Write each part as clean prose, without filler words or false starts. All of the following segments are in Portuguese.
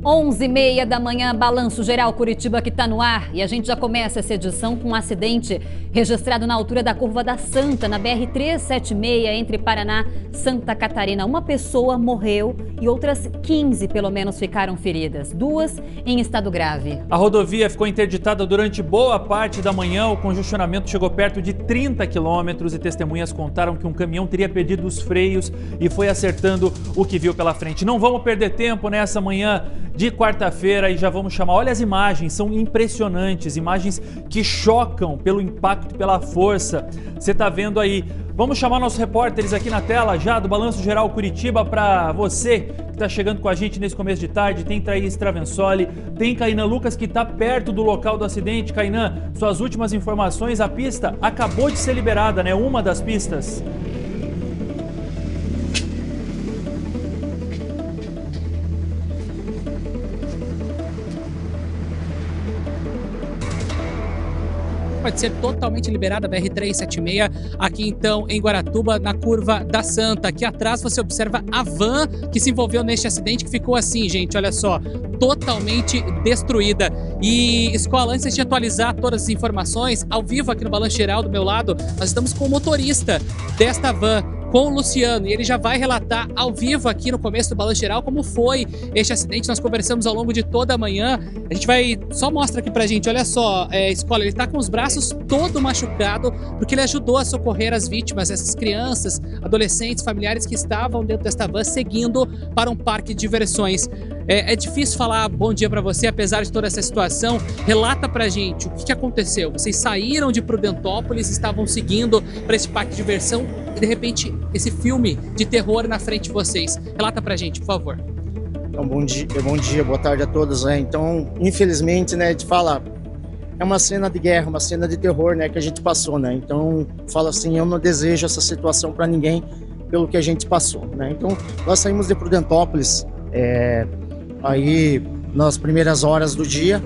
11h30 da manhã, Balanço Geral Curitiba que está no ar. E a gente já começa essa edição com um acidente registrado na altura da Curva da Santa, na BR-376, entre Paraná e Santa Catarina. Uma pessoa morreu e outras 15, pelo menos, ficaram feridas. 2 em estado grave. A rodovia ficou interditada durante boa parte da manhã. O congestionamento chegou perto de 30 quilômetros e testemunhas contaram que um caminhão teria perdido os freios e foi acertando o que viu pela frente. Não vamos perder tempo nessa manhã de quarta-feira e já vamos chamar. Olha as imagens, são impressionantes, imagens que chocam pelo impacto, pela força. Você está vendo aí. Vamos chamar nossos repórteres aqui na tela já do Balanço Geral Curitiba para você que está chegando com a gente nesse começo de tarde. Tem Thaís Travensoli, tem Kainan Lucas que está perto do local do acidente. Kainan, suas últimas informações, a pista acabou de ser liberada, né? Uma das pistas. Pode ser totalmente liberada a BR-376 aqui então em Guaratuba, na Curva da Santa. Aqui atrás você observa a van que se envolveu neste acidente, que ficou assim, gente, olha só, totalmente destruída. E, Escola, antes de atualizar todas as informações, ao vivo aqui no Balanço Geral do meu lado, nós estamos com o motorista desta van, com o Luciano, e ele já vai relatar ao vivo aqui no começo do Balanço Geral como foi este acidente. Nós conversamos ao longo de toda a manhã. A gente vai, só mostra aqui pra gente, olha só, Escola, ele tá com os braços todo machucado, porque ele ajudou a socorrer as vítimas, essas crianças, adolescentes, familiares que estavam dentro desta van seguindo para um parque de diversões. É difícil falar bom dia pra você, apesar de toda essa situação. Relata pra gente o que aconteceu. Vocês saíram de Prudentópolis, estavam seguindo para esse parque de diversão e de repente esse filme de terror na frente de vocês. Relata pra gente, por favor. Então, bom dia, boa tarde a todos. Então, infelizmente, né, a gente fala, é uma cena de guerra, uma cena de terror, né, que a gente passou, né. Então, fala assim, eu não desejo essa situação para ninguém pelo que a gente passou, né. Então, nós saímos de Prudentópolis, aí nas primeiras horas do dia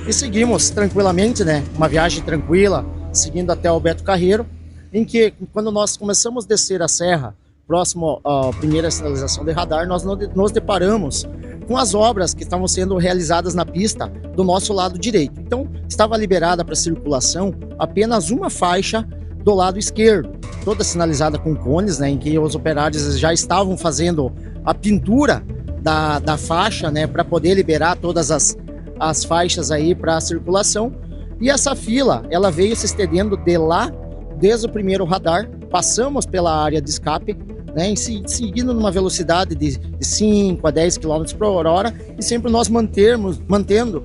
e seguimos tranquilamente, né, uma viagem tranquila, seguindo até o Beto Carreiro, em que quando nós começamos a descer a serra, próximo à primeira sinalização de radar, nós nos deparamos com as obras que estavam sendo realizadas na pista do nosso lado direito. Então, estava liberada para circulação apenas uma faixa do lado esquerdo, toda sinalizada com cones, né, em que os operários já estavam fazendo a pintura da faixa, né, para poder liberar todas as faixas aí para a circulação. E essa fila, ela veio se estendendo de lá, desde o primeiro radar, passamos pela área de escape, né, seguindo numa velocidade de 5 a 10 km por hora, e sempre nós mantendo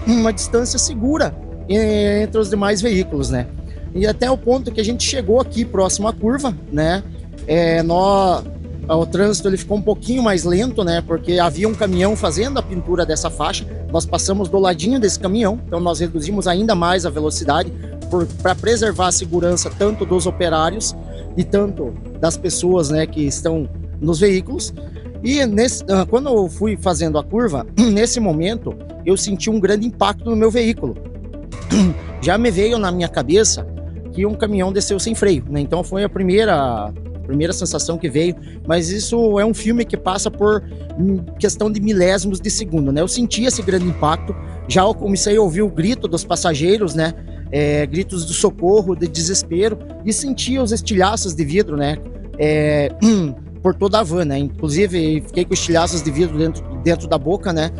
uma distância segura entre os demais veículos, né. E até o ponto que a gente chegou aqui próximo à curva, né, o trânsito ele ficou um pouquinho mais lento, né, porque havia um caminhão fazendo a pintura dessa faixa. Nós passamos do ladinho desse caminhão, então nós reduzimos ainda mais a velocidade para preservar a segurança tanto dos operários e tanto das pessoas, né, que estão nos veículos. E quando eu fui fazendo a curva, nesse momento eu senti um grande impacto no meu veículo. Já me veio na minha cabeça que um caminhão desceu sem freio, né? Então foi a primeira sensação que veio, mas isso é um filme que passa por questão de milésimos de segundo, né? Eu senti esse grande impacto, já eu comecei a ouvir o grito dos passageiros, né? Gritos de socorro, de desespero, e senti os estilhaços de vidro, né? Por toda a van, né? Inclusive fiquei com estilhaços de vidro dentro da boca, né?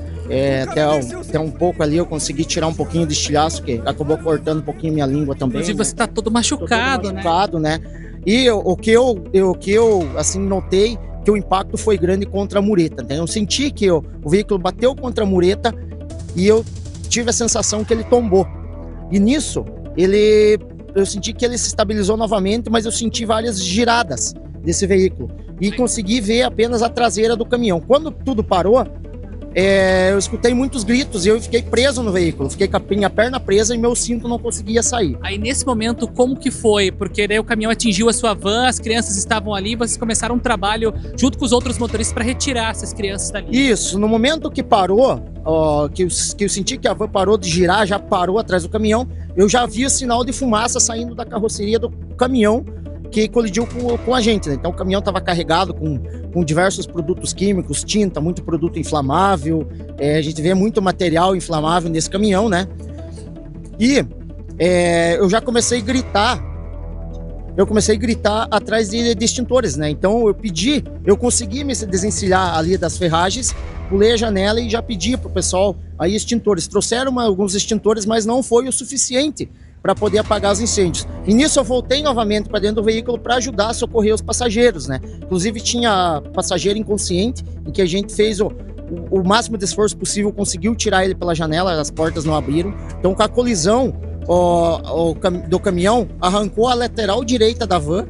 Até um pouco ali eu consegui tirar um pouquinho de estilhaço, que acabou cortando um pouquinho minha língua também. Inclusive né? você tá todo machucado, né? E o que eu assim notei, que o impacto foi grande contra a mureta, né? Eu senti que o veículo bateu contra a mureta e eu tive a sensação que ele tombou. E nisso, eu senti que ele se estabilizou novamente, mas eu senti várias giradas desse veículo e consegui ver apenas a traseira do caminhão. Quando tudo parou, eu escutei muitos gritos e eu fiquei preso no veículo, fiquei com a minha perna presa e meu cinto não conseguia sair. Aí nesse momento, como que foi? Porque daí o caminhão atingiu a sua van, as crianças estavam ali, vocês começaram um trabalho junto com os outros motoristas para retirar essas crianças dali. Isso, no momento que parou, que eu senti que a van parou de girar, já parou atrás do caminhão, eu já vi o sinal de fumaça saindo da carroceria do caminhão que colidiu com a gente, né? Então o caminhão estava carregado com diversos produtos químicos, tinta, muito produto inflamável, a gente vê muito material inflamável nesse caminhão, né? E eu já comecei a gritar, atrás de extintores, né? Então eu consegui me desencilhar ali das ferragens, pulei a janela e já pedi pro pessoal aí extintores. Trouxeram alguns extintores, mas não foi o suficiente para poder apagar os incêndios. E nisso eu voltei novamente para dentro do veículo para ajudar a socorrer os passageiros, né? Inclusive tinha passageiro inconsciente, em que a gente fez o máximo de esforço possível, conseguiu tirar ele pela janela, as portas não abriram. Então com a colisão do caminhão, arrancou a lateral direita da van,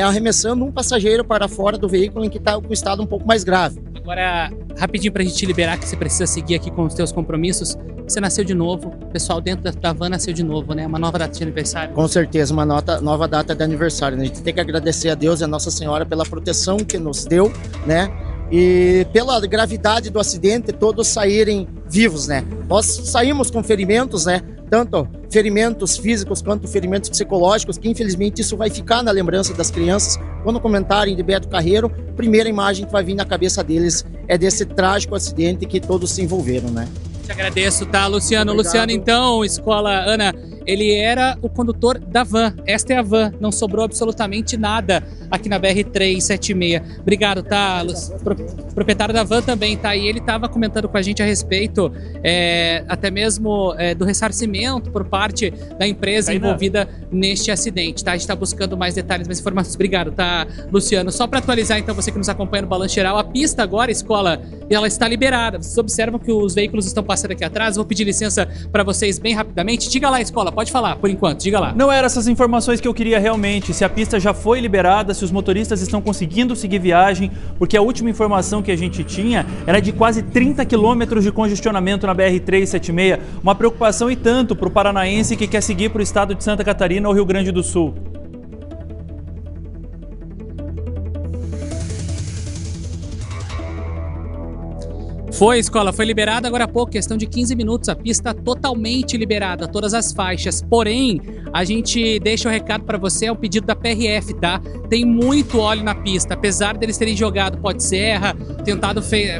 arremessando um passageiro para fora do veículo, em que está com estado um pouco mais grave. Agora, rapidinho para a gente te liberar, que você precisa seguir aqui com os teus compromissos. Você nasceu de novo, o pessoal dentro da van nasceu de novo, né? Uma nova data de aniversário. Com certeza, uma nova data de aniversário, né? A gente tem que agradecer a Deus e a Nossa Senhora pela proteção que nos deu, né? E pela gravidade do acidente, todos saírem vivos, né? Nós saímos com ferimentos, né? Tanto ferimentos físicos quanto ferimentos psicológicos, que infelizmente isso vai ficar na lembrança das crianças. Quando comentarem de Beto Carreiro, a primeira imagem que vai vir na cabeça deles é desse trágico acidente que todos se envolveram, né? Te agradeço, tá, Luciano? Obrigado. Luciano, então, escola, Ana, ele era o condutor da van. Esta é a van, não sobrou absolutamente nada aqui na BR-376. Obrigado, tá, proprietário da van também, tá? E ele estava comentando com a gente a respeito até mesmo do ressarcimento por parte da empresa envolvida neste acidente, tá? A gente está buscando mais detalhes, mais informações. Obrigado, tá, Luciano? Só para atualizar, então, você que nos acompanha no Balanço Geral, a pista agora, escola, ela está liberada. Vocês observam que os veículos estão passando aqui atrás. Vou pedir licença para vocês bem rapidamente. Diga lá, escola, pode falar por enquanto, diga lá. Não eram essas informações que eu queria realmente, se a pista já foi liberada, se os motoristas estão conseguindo seguir viagem, porque a última informação que a gente tinha era de quase 30 quilômetros de congestionamento na BR-376, uma preocupação e tanto para o paranaense que quer seguir para o estado de Santa Catarina ou Rio Grande do Sul. Foi, escola, foi liberada agora há pouco, questão de 15 minutos, a pista totalmente liberada, todas as faixas. Porém, a gente deixa o recado para você, é o pedido da PRF, tá? Tem muito óleo na pista, apesar deles terem jogado pó de serra,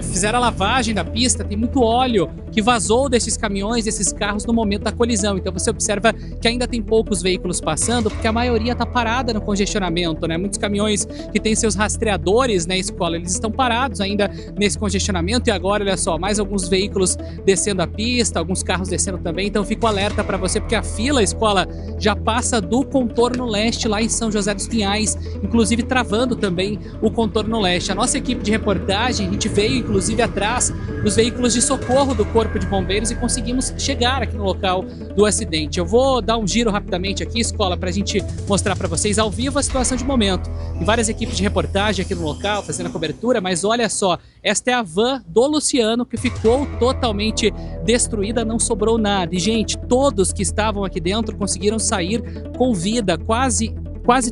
fizeram a lavagem da pista, tem muito óleo que vazou desses caminhões, desses carros no momento da colisão. Então você observa que ainda tem poucos veículos passando, porque a maioria está parada no congestionamento, né? Muitos caminhões que têm seus rastreadores, né, escola, eles estão parados ainda nesse congestionamento. E agora, olha só, mais alguns veículos descendo a pista, alguns carros descendo também. Então fico alerta para você, porque a fila, escola, já passa do contorno leste lá em São José dos Pinhais, inclusive travando também o contorno leste. A nossa equipe de reportagem, a gente veio inclusive atrás dos veículos de socorro do Corpo de Bombeiros e conseguimos chegar aqui no local do acidente. Eu vou dar um giro rapidamente aqui, escola, para a gente mostrar para vocês ao vivo a situação de momento. Tem várias equipes de reportagem aqui no local fazendo a cobertura, mas olha só, esta é a van do Luciano que ficou totalmente destruída, não sobrou nada. E, gente, todos que estavam aqui dentro conseguiram sair com vida, quase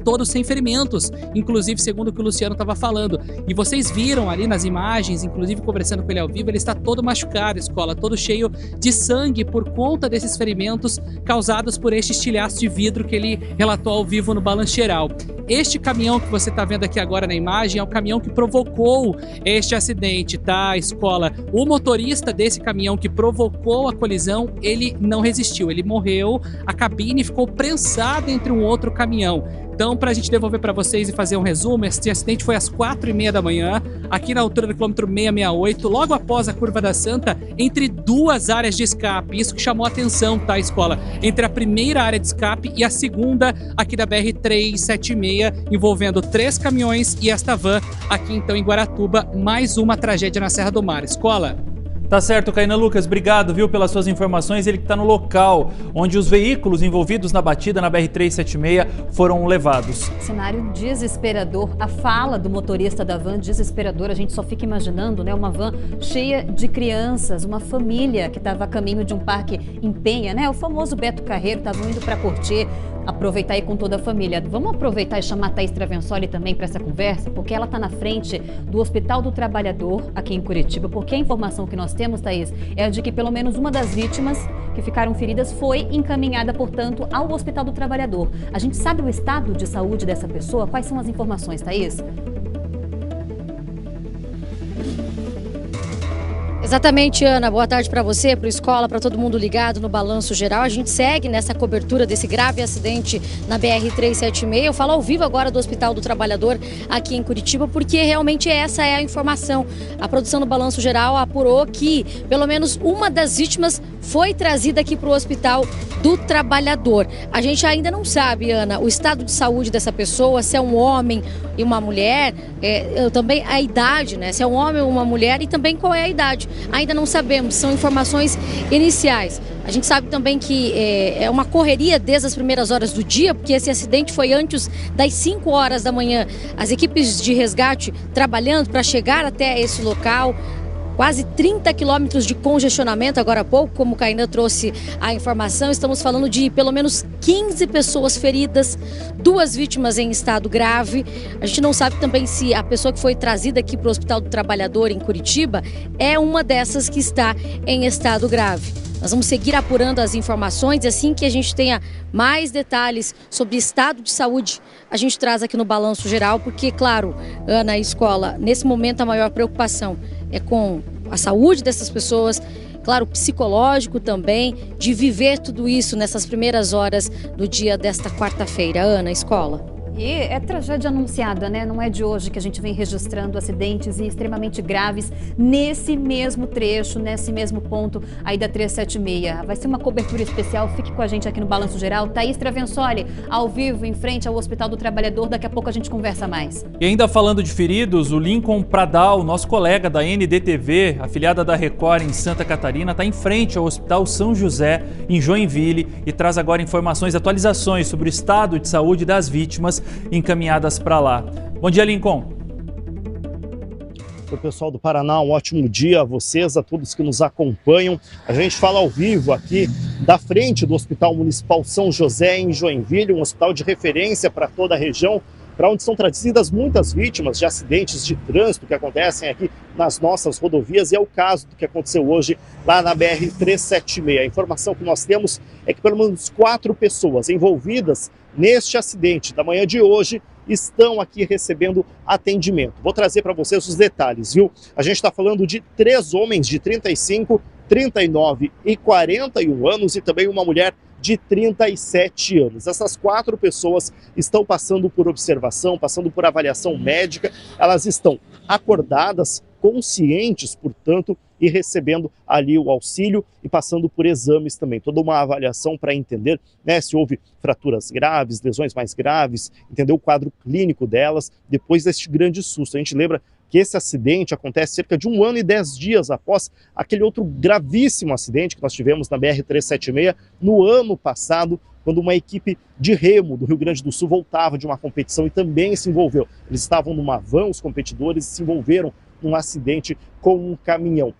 todos sem ferimentos, inclusive segundo o que o Luciano estava falando. E vocês viram ali nas imagens, inclusive conversando com ele ao vivo, ele está todo machucado, escola, todo cheio de sangue por conta desses ferimentos causados por este estilhaço de vidro que ele relatou ao vivo no Balanço Geral. Este caminhão que você está vendo aqui agora na imagem é o caminhão que provocou este acidente, tá, escola? O motorista desse caminhão que provocou a colisão, ele não resistiu, ele morreu, a cabine ficou prensada entre um outro caminhão. Então, para a gente devolver para vocês e fazer um resumo, esse acidente foi às 4h30 da manhã, aqui na altura do quilômetro 668, logo após a Curva da Santa, entre duas áreas de escape. Isso que chamou a atenção, tá, escola? Entre a primeira área de escape e a segunda aqui da BR-376, envolvendo 3 caminhões e esta van aqui então em Guaratuba, mais uma tragédia na Serra do Mar. Escola? Tá certo, Kainan Lucas, obrigado, viu, pelas suas informações. Ele que está no local onde os veículos envolvidos na batida na BR-376 foram levados. Cenário desesperador. A fala do motorista da van desesperadora. A gente só fica imaginando, né? Uma van cheia de crianças, uma família que estava a caminho de um parque em Penha, né? O famoso Beto Carreiro, estavam indo para curtir, aproveitar aí com toda a família. Vamos aproveitar e chamar a Thaís Travensoli também para essa conversa, porque ela está na frente do Hospital do Trabalhador aqui em Curitiba, porque a informação que nós temos, Thaís, é a de que pelo menos uma das vítimas que ficaram feridas foi encaminhada, portanto, ao Hospital do Trabalhador. A gente sabe o estado de saúde dessa pessoa? Quais são as informações, Thaís? Exatamente, Ana. Boa tarde para você, para a escola, para todo mundo ligado no Balanço Geral. A gente segue nessa cobertura desse grave acidente na BR-376. Eu falo ao vivo agora do Hospital do Trabalhador aqui em Curitiba, porque realmente essa é a informação. A produção do Balanço Geral apurou que pelo menos uma das vítimas foi trazida aqui para o Hospital do Trabalhador. A gente ainda não sabe, Ana, o estado de saúde dessa pessoa, se é um homem e uma mulher, também a idade, né? Se é um homem ou uma mulher e também qual é a idade. Ainda não sabemos, são informações iniciais. A gente sabe também que é uma correria desde as primeiras horas do dia, porque esse acidente foi antes das 5 horas da manhã. As equipes de resgate trabalhando para chegar até esse local. Quase 30 quilômetros de congestionamento agora há pouco, como o Kainan trouxe a informação. Estamos falando de pelo menos 15 pessoas feridas, 2 vítimas em estado grave. A gente não sabe também se a pessoa que foi trazida aqui para o Hospital do Trabalhador em Curitiba é uma dessas que está em estado grave. Nós vamos seguir apurando as informações e assim que a gente tenha mais detalhes sobre estado de saúde, a gente traz aqui no Balanço Geral, porque, claro, Ana, escola, nesse momento a maior preocupação é com a saúde dessas pessoas, claro, psicológico também, de viver tudo isso nessas primeiras horas do dia desta quarta-feira. Ana, escola. E é tragédia anunciada, né? Não é de hoje que a gente vem registrando acidentes extremamente graves nesse mesmo trecho, nesse mesmo ponto aí da 376. Vai ser uma cobertura especial, fique com a gente aqui no Balanço Geral. Thaís Travensoli, ao vivo, em frente ao Hospital do Trabalhador. Daqui a pouco a gente conversa mais. E ainda falando de feridos, o Lincoln Pradal, nosso colega da NDTV, afiliada da Record em Santa Catarina, está em frente ao Hospital São José, em Joinville, e traz agora informações, atualizações sobre o estado de saúde das vítimas encaminhadas para lá. Bom dia, Lincoln. Oi, pessoal do Paraná, um ótimo dia a vocês, a todos que nos acompanham. A gente fala ao vivo aqui da frente do Hospital Municipal São José, em Joinville, um hospital de referência para toda a região, para onde são trazidas muitas vítimas de acidentes de trânsito que acontecem aqui nas nossas rodovias, e é o caso do que aconteceu hoje lá na BR-376. A informação que nós temos é que pelo menos 4 pessoas envolvidas neste acidente da manhã de hoje estão aqui recebendo atendimento. Vou trazer para vocês os detalhes, viu? A gente está falando de 3 homens de 35, 39 e 41 anos e também uma mulher de 37 anos. Essas 4 pessoas estão passando por observação, passando por avaliação médica. Elas estão acordadas, conscientes, portanto, e recebendo ali o auxílio e passando por exames também. Toda uma avaliação para entender, né, se houve fraturas graves, lesões mais graves, entender o quadro clínico delas depois deste grande susto. A gente lembra que esse acidente acontece cerca de 1 ano e 10 dias após aquele outro gravíssimo acidente que nós tivemos na BR-376 no ano passado, quando uma equipe de remo do Rio Grande do Sul voltava de uma competição e também se envolveu. Eles estavam numa van, os competidores, e se envolveram num acidente com um caminhão.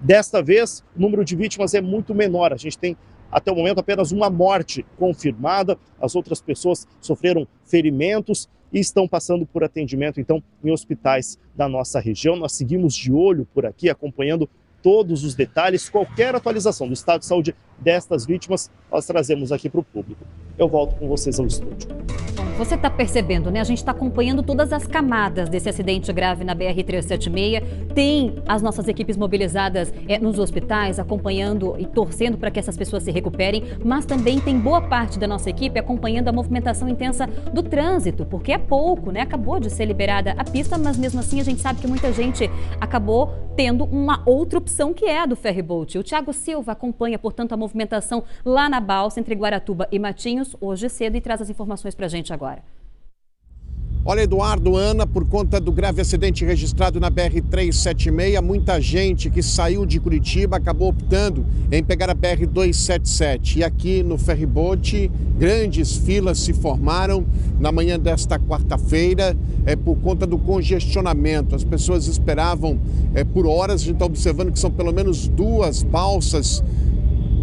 Desta vez, o número de vítimas é muito menor. A gente tem, até o momento, apenas uma morte confirmada. As outras pessoas sofreram ferimentos e estão passando por atendimento, então, em hospitais da nossa região. Nós seguimos de olho por aqui, acompanhando todos os detalhes. Qualquer atualização do estado de saúde destas vítimas, nós trazemos aqui para o público. Eu volto com vocês ao estúdio. Você está percebendo, né? A gente está acompanhando todas as camadas desse acidente grave na BR-376. Tem as nossas equipes mobilizadas nos hospitais, acompanhando e torcendo para que essas pessoas se recuperem, mas também tem boa parte da nossa equipe acompanhando a movimentação intensa do trânsito, porque é pouco, né? Acabou de ser liberada a pista, mas mesmo assim a gente sabe que muita gente acabou tendo uma outra opção, que é a do ferryboat. O Thiago Silva acompanha, portanto, a movimentação lá na balsa entre Guaratuba e Matinhos hoje cedo e traz as informações para a gente agora. Olha, Eduardo, Ana, por conta do grave acidente registrado na BR-376, muita gente que saiu de Curitiba acabou optando em pegar a BR-277. E aqui no ferryboat, grandes filas se formaram na manhã desta quarta-feira por conta do congestionamento. As pessoas esperavam por horas. A gente está observando que são pelo menos 2 balsas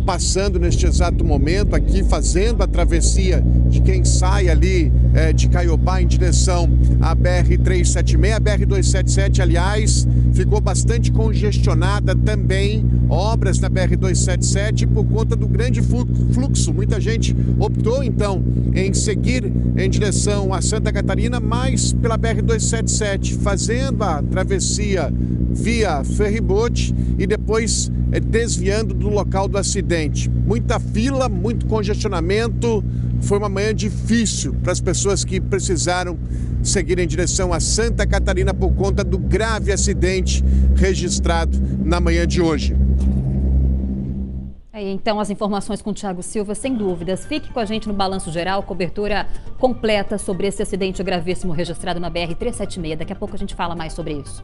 passando neste exato momento aqui, fazendo a travessia de quem sai ali de Caiobá em direção à BR-376. A BR-277, aliás, ficou bastante congestionada também, obras na BR-277 por conta do grande fluxo. Muita gente optou então em seguir em direção a Santa Catarina, mas pela BR-277, fazendo a travessia via ferryboat e depois desviando do local do acidente. Muita fila, muito congestionamento. Foi uma manhã difícil para as pessoas que precisaram seguir em direção a Santa Catarina por conta do grave acidente registrado na manhã de hoje. Então, as informações com o Thiago Silva, sem dúvidas. Fique com a gente no Balanço Geral, cobertura completa sobre esse acidente gravíssimo registrado na BR-376. Daqui a pouco a gente fala mais sobre isso.